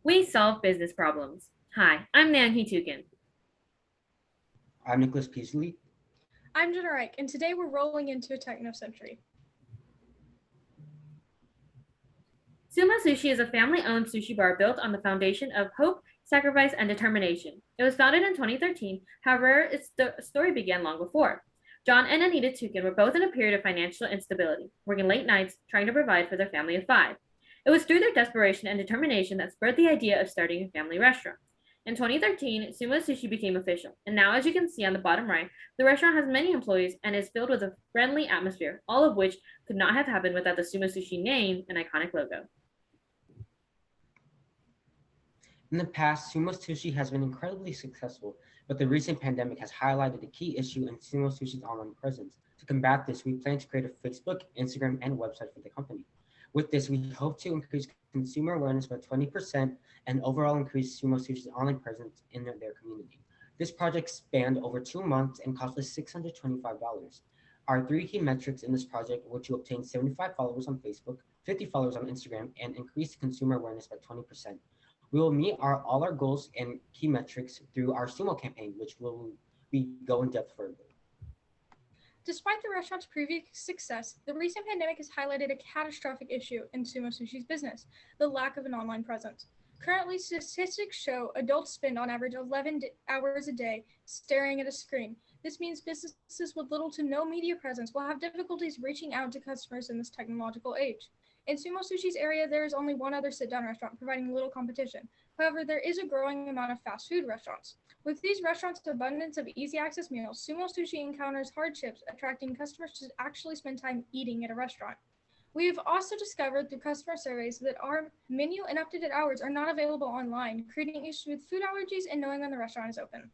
We solve business problems. Hi, I'm Nancy Tuetkin. I'm Nicholas Peasley. I'm Reich, and today we're rolling into a techno century. Sumo Sushi is a family-owned sushi bar built on the foundation of hope, sacrifice, and determination. It was founded in 2013, however, its story began long before. John and Anita Tuetkin were both in a period of financial instability, working late nights trying to provide for their family of 5. It was through their desperation and determination that spurred the idea of starting a family restaurant. In 2013, Sumo Sushi became official, and now, as you can see on the bottom right, the restaurant has many employees and is filled with a friendly atmosphere, all of which could not have happened without the Sumo Sushi name and iconic logo. In the past, Sumo Sushi has been incredibly successful, but the recent pandemic has highlighted a key issue in Sumo Sushi's online presence. To combat this, we plan to create a Facebook, Instagram, and website for the company. With this, we hope to increase consumer awareness by 20% and overall increase Sumo Sushi's online presence in their community. This project spanned over 2 months and cost us $625. Our 3 key metrics in this project were to obtain 75 followers on Facebook, 50 followers on Instagram, and increase consumer awareness by 20%. We will meet all our goals and key metrics through our Sumo campaign, which we go in depth further. Despite the restaurant's previous success, the recent pandemic has highlighted a catastrophic issue in Sumo Sushi's business: the lack of an online presence. Currently, statistics show adults spend on average 11 hours a day staring at a screen. This means businesses with little to no media presence will have difficulties reaching out to customers in this technological age. In Sumo Sushi's area, there is only one other sit-down restaurant, providing little competition. However, there is a growing amount of fast food restaurants. With these restaurants' abundance of easy access meals, Sumo Sushi encounters hardships attracting customers to actually spend time eating at a restaurant. We have also discovered through customer surveys that our menu and updated hours are not available online, creating issues with food allergies and knowing when the restaurant is open.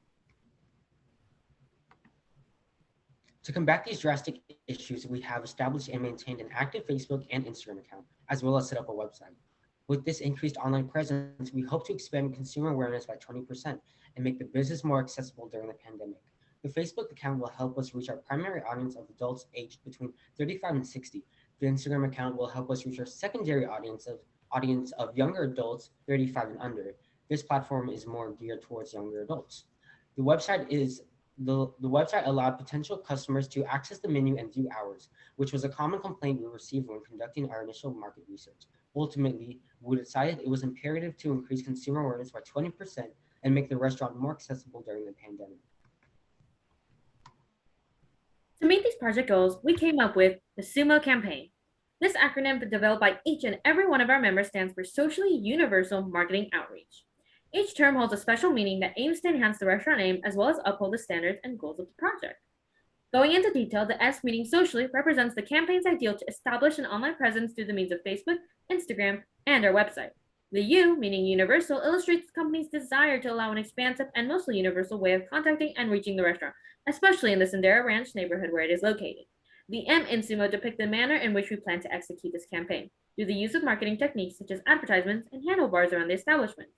To combat these drastic issues, we have established and maintained an active Facebook and Instagram account, as well as set up a website. With this increased online presence, we hope to expand consumer awareness by 20% and make the business more accessible during the pandemic. The Facebook account will help us reach our primary audience of adults aged between 35 and 60. The Instagram account will help us reach our secondary audience of younger adults 35 and under. This platform is more geared towards younger adults. The website is the website allowed potential customers to access the menu and view hours, which was a common complaint we received when conducting our initial market research. Ultimately, we decided it was imperative to increase consumer awareness by 20% and make the restaurant more accessible during the pandemic. To meet these project goals, we came up with the SUMO campaign. This acronym, developed by each and every one of our members, stands for Socially Universal Marketing Outreach. Each term holds a special meaning that aims to enhance the restaurant name as well as uphold the standards and goals of the project. Going into detail, the S, meaning socially, represents the campaign's ideal to establish an online presence through the means of Facebook, Instagram, and our website. The U, meaning universal, illustrates the company's desire to allow an expansive and mostly universal way of contacting and reaching the restaurant, especially in the Sendera Ranch neighborhood where it is located. The M in Sumo depicts the manner in which we plan to execute this campaign, through the use of marketing techniques such as advertisements and handlebars around the establishments.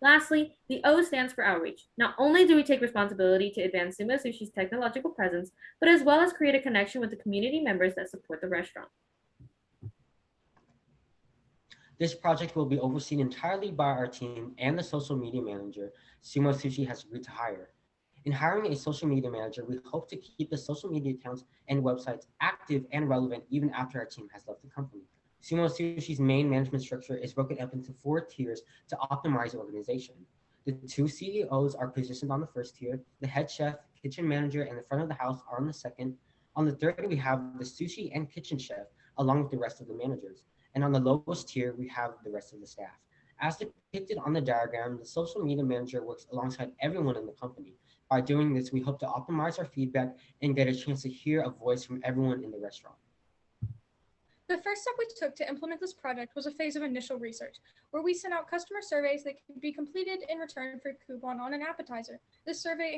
Lastly, the O stands for outreach. Not only do we take responsibility to advance Sumo Sushi's technological presence, but as well as create a connection with the community members that support the restaurant. This project will be overseen entirely by our team and the social media manager Sumo Sushi has agreed to hire. In hiring a social media manager, we hope to keep the social media accounts and websites active and relevant even after our team has left the company. Sumo Sushi's main management structure is broken up into 4 tiers to optimize organization. The 2 CEOs are positioned on the first tier, the head chef, kitchen manager, and the front of the house are on the second. On the third, we have the sushi and kitchen chef, along with the rest of the managers. And on the lowest tier, we have the rest of the staff. As depicted on the diagram, the social media manager works alongside everyone in the company. By doing this, we hope to optimize our feedback and get a chance to hear a voice from everyone in the restaurant. The first step we took to implement this project was a phase of initial research, where we sent out customer surveys that could be completed in return for a coupon on an appetizer. This survey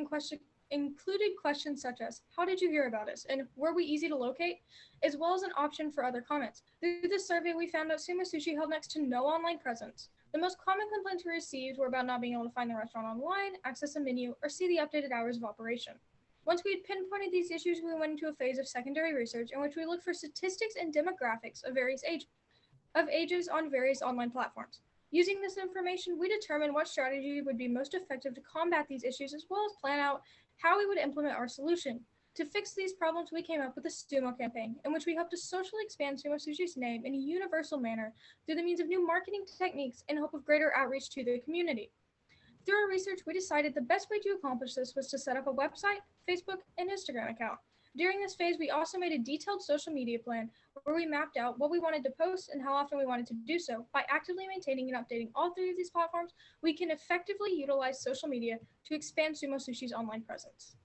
included questions such as, how did you hear about us, and were we easy to locate, as well as an option for other comments. Through this survey, we found out Sumo Sushi held next to no online presence. The most common complaints we received were about not being able to find the restaurant online, access a menu, or see the updated hours of operation. Once we had pinpointed these issues, we went into a phase of secondary research in which we looked for statistics and demographics of various ages on various online platforms. Using this information, we determined what strategy would be most effective to combat these issues as well as plan out how we would implement our solution. To fix these problems, we came up with the Sumo campaign, in which we hope to socially expand Sumo Sushi's name in a universal manner through the means of new marketing techniques in hope of greater outreach to the community. Through our research, we decided the best way to accomplish this was to set up a website, Facebook, and Instagram account. During this phase, we also made a detailed social media plan where we mapped out what we wanted to post and how often we wanted to do so. By actively maintaining and updating all three of these platforms, we can effectively utilize social media to expand Sumo Sushi's online presence.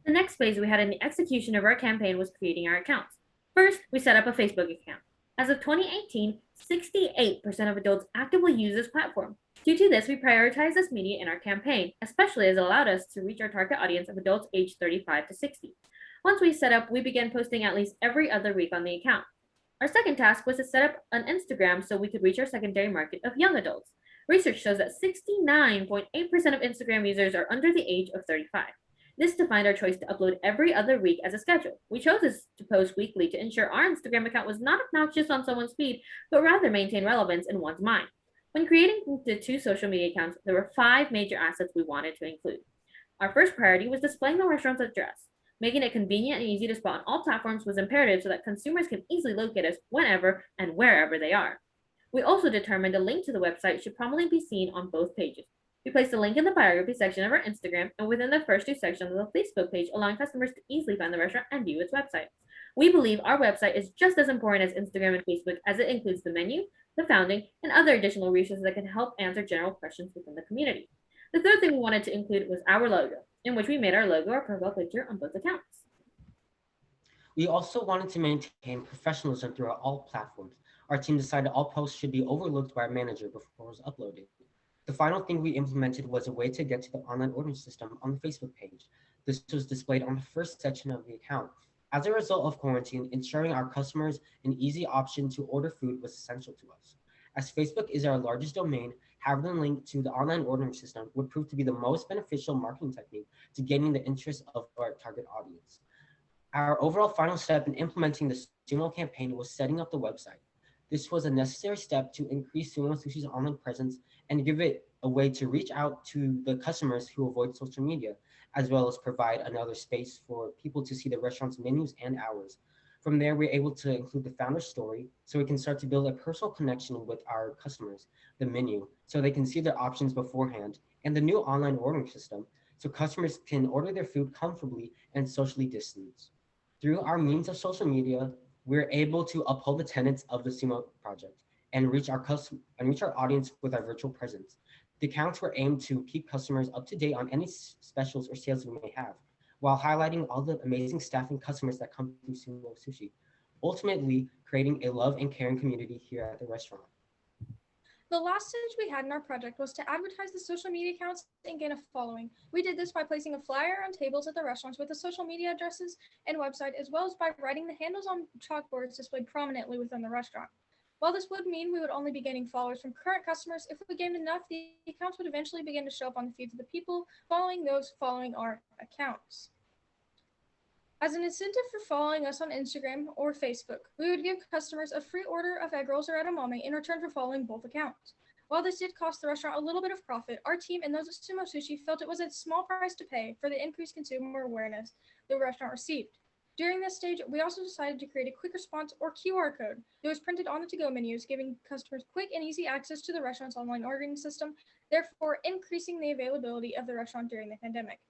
The next phase we had in the execution of our campaign was creating our accounts. First, we set up a Facebook account. As of 2018, 68% of adults actively use this platform. Due to this, we prioritized this media in our campaign, especially as it allowed us to reach our target audience of adults aged 35 to 60. Once we set up, we began posting at least every other week on the account. Our second task was to set up an Instagram so we could reach our secondary market of young adults. Research shows that 69.8% of Instagram users are under the age of 35. This defined our choice to upload every other week as a schedule. We chose to post weekly to ensure our Instagram account was not obnoxious on someone's feed, but rather maintain relevance in one's mind. When creating the two social media accounts, there were 5 major assets we wanted to include. Our first priority was displaying the restaurant's address. Making it convenient and easy to spot on all platforms was imperative so that consumers can easily locate us whenever and wherever they are. We also determined a link to the website should prominently be seen on both pages. We placed a link in the biography section of our Instagram and within the first 2 sections of the Facebook page, allowing customers to easily find the restaurant and view its website. We believe our website is just as important as Instagram and Facebook as it includes the menu, the founding, and other additional resources that can help answer general questions within the community. The third thing we wanted to include was our logo, in which we made our logo our profile picture on both accounts. We also wanted to maintain professionalism throughout all platforms. Our team decided all posts should be overlooked by our manager before it was uploaded. The final thing we implemented was a way to get to the online ordering system on the Facebook page. This was displayed on the first section of the account. As a result of quarantine, ensuring our customers an easy option to order food was essential to us. As Facebook is our largest domain, having a link to the online ordering system would prove to be the most beneficial marketing technique to gaining the interest of our target audience. Our overall final step in implementing the Sumo campaign was setting up the website. This was a necessary step to increase Sumo Sushi's online presence and give it a way to reach out to the customers who avoid social media, as well as provide another space for people to see the restaurant's menus and hours. From there, we're able to include the founder's story so we can start to build a personal connection with our customers, the menu, so they can see their options beforehand, and the new online ordering system so customers can order their food comfortably and socially distanced. Through our means of social media, we're able to uphold the tenets of the Sumo project and reach our audience with our virtual presence. The accounts were aimed to keep customers up to date on any specials or sales we may have, while highlighting all the amazing staff and customers that come through Sumo Sushi, ultimately creating a love and caring community here at the restaurant. The last stage we had in our project was to advertise the social media accounts and gain a following. We did this by placing a flyer on tables at the restaurants with the social media addresses and website, as well as by writing the handles on chalkboards displayed prominently within the restaurant. While this would mean we would only be gaining followers from current customers, if we gained enough, the accounts would eventually begin to show up on the feeds of the people following those following our accounts. As an incentive for following us on Instagram or Facebook, we would give customers a free order of egg rolls or edamame in return for following both accounts. While this did cost the restaurant a little bit of profit, our team and those at Sumo Sushi felt it was a small price to pay for the increased consumer awareness the restaurant received. During this stage, we also decided to create a quick response or QR code that was printed on the to-go menus, giving customers quick and easy access to the restaurant's online ordering system, therefore increasing the availability of the restaurant during the pandemic.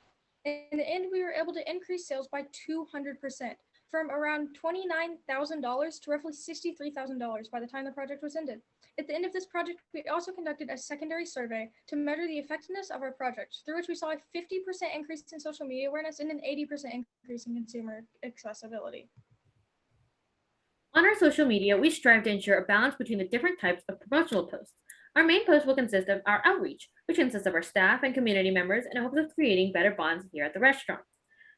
In the end, we were able to increase sales by 200%, from around $29,000 to roughly $63,000 by the time the project was ended. At the end of this project, we also conducted a secondary survey to measure the effectiveness of our project, through which we saw a 50% increase in social media awareness and an 80% increase in consumer accessibility. On our social media, we strive to ensure a balance between the different types of promotional posts. Our main post will consist of our outreach, which consists of our staff and community members in hopes of creating better bonds here at the restaurant.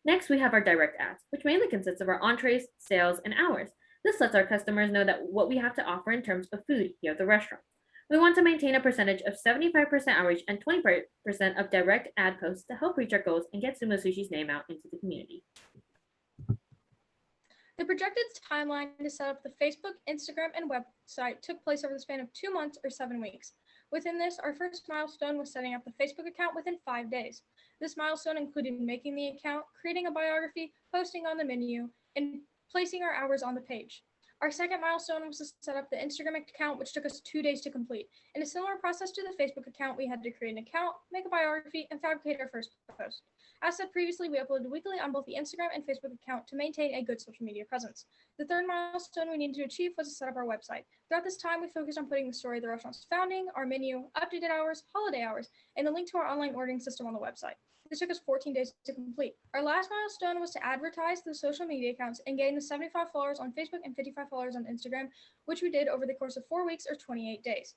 Next, we have our direct ads, which mainly consists of our entrees, sales, and hours. This lets our customers know that what we have to offer in terms of food here at the restaurant. We want to maintain a percentage of 75% outreach and 20% of direct ad posts to help reach our goals and get Sumo Sushi's name out into the community. The projected timeline to set up the Facebook, Instagram, and website took place over the span of 2 months or 7 weeks. Within this, our first milestone was setting up the Facebook account within 5 days. This milestone included making the account, creating a biography, posting on the menu, and placing our hours on the page. Our second milestone was to set up the Instagram account, which took us 2 days to complete. In a similar process to the Facebook account, we had to create an account, make a biography, and fabricate our first post. As said previously, we uploaded weekly on both the Instagram and Facebook account to maintain a good social media presence. The third milestone we needed to achieve was to set up our website. Throughout this time, we focused on putting the story of the restaurant's founding, our menu, updated hours, holiday hours, and a link to our online ordering system on the website. This took us 14 days to complete. Our last milestone was to advertise the social media accounts and gain the 75 followers on Facebook and 55 followers on Instagram, which we did over the course of 4 weeks or 28 days.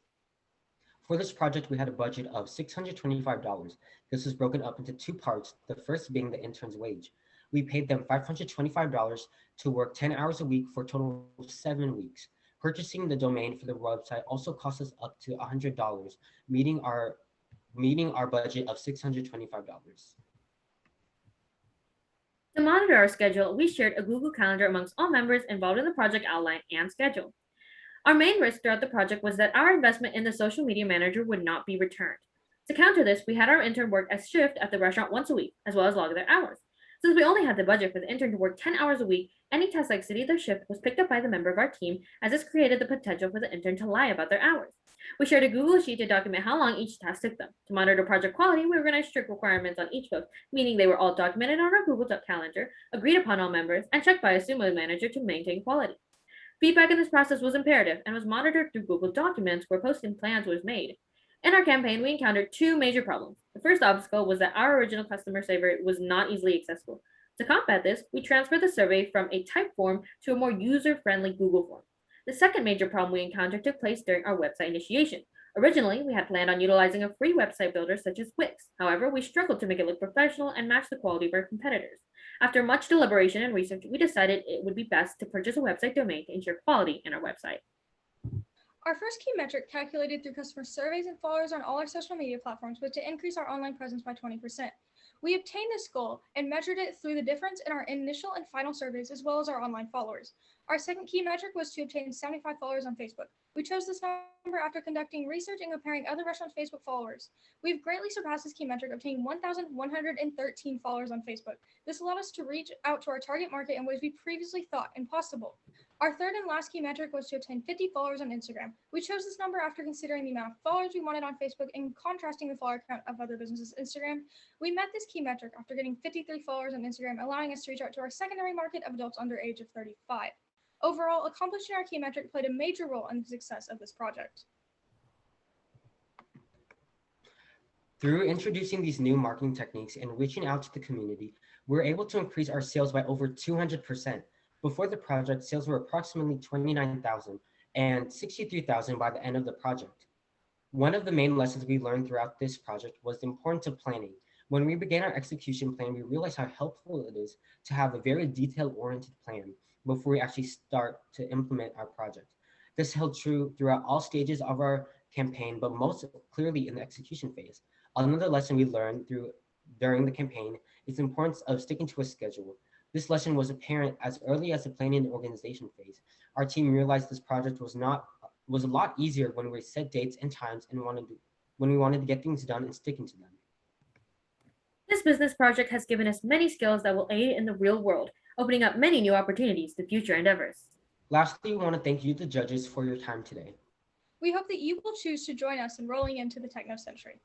For this project, we had a budget of $625. This was broken up into two parts, the first being the intern's wage. We paid them $525 to work 10 hours a week for a total of 7 weeks. Purchasing the domain for the website also cost us up to $100, meeting our budget of $625. To monitor our schedule, we shared a Google Calendar amongst all members involved in the project outline and schedule. Our main risk throughout the project was that our investment in the social media manager would not be returned. To counter this, we had our intern work a shift at the restaurant once a week, as well as log their hours. Since we only had the budget for the intern to work 10 hours a week, any task that exceeded their shift was picked up by the member of our team, as this created the potential for the intern to lie about their hours. We shared a Google Sheet to document how long each task took them. To monitor project quality, we organized strict requirements on each post, meaning they were all documented on our Google Calendar, agreed upon all members, and checked by a Sumo manager to maintain quality. Feedback in this process was imperative and was monitored through Google Documents where posting plans was made. In our campaign, we encountered two major problems. The first obstacle was that our original customer survey was not easily accessible. To combat this, we transferred the survey from a typed form to a more user-friendly Google form. The second major problem we encountered took place during our website initiation. Originally, we had planned on utilizing a free website builder such as Wix. However, we struggled to make it look professional and match the quality of our competitors. After much deliberation and research, we decided it would be best to purchase a website domain to ensure quality in our website. Our first key metric calculated through customer surveys and followers on all our social media platforms was to increase our online presence by 20%. We obtained this goal and measured it through the difference in our initial and final surveys as well as our online followers. Our second key metric was to obtain 75 followers on Facebook. We chose this number after conducting research and comparing other restaurants' Facebook followers. We've greatly surpassed this key metric, obtaining 1,113 followers on Facebook. This allowed us to reach out to our target market in ways we previously thought impossible. Our third and last key metric was to obtain 50 followers on Instagram. We chose this number after considering the amount of followers we wanted on Facebook and contrasting the follower count of other businesses' Instagram. We met this key metric after getting 53 followers on Instagram, allowing us to reach out to our secondary market of adults under age of 35. Overall, accomplishing our key metric played a major role in the success of this project. Through introducing these new marketing techniques and reaching out to the community, we were able to increase our sales by over 200%. Before the project, sales were approximately $29,000 and $63,000 by the end of the project. One of the main lessons we learned throughout this project was the importance of planning. When we began our execution plan, we realized how helpful it is to have a very detail-oriented plan before we actually start to implement our project. This held true throughout all stages of our campaign, but most clearly in the execution phase. Another lesson we learned during the campaign is the importance of sticking to a schedule. This lesson was apparent as early as the planning and organization phase. Our team realized this project was a lot easier when we set dates and times and when we wanted to get things done and sticking to them. This business project has given us many skills that will aid in the real world, opening up many new opportunities to future endeavors. Lastly, we want to thank you, the judges, for your time today. We hope that you will choose to join us in rolling into the techno century.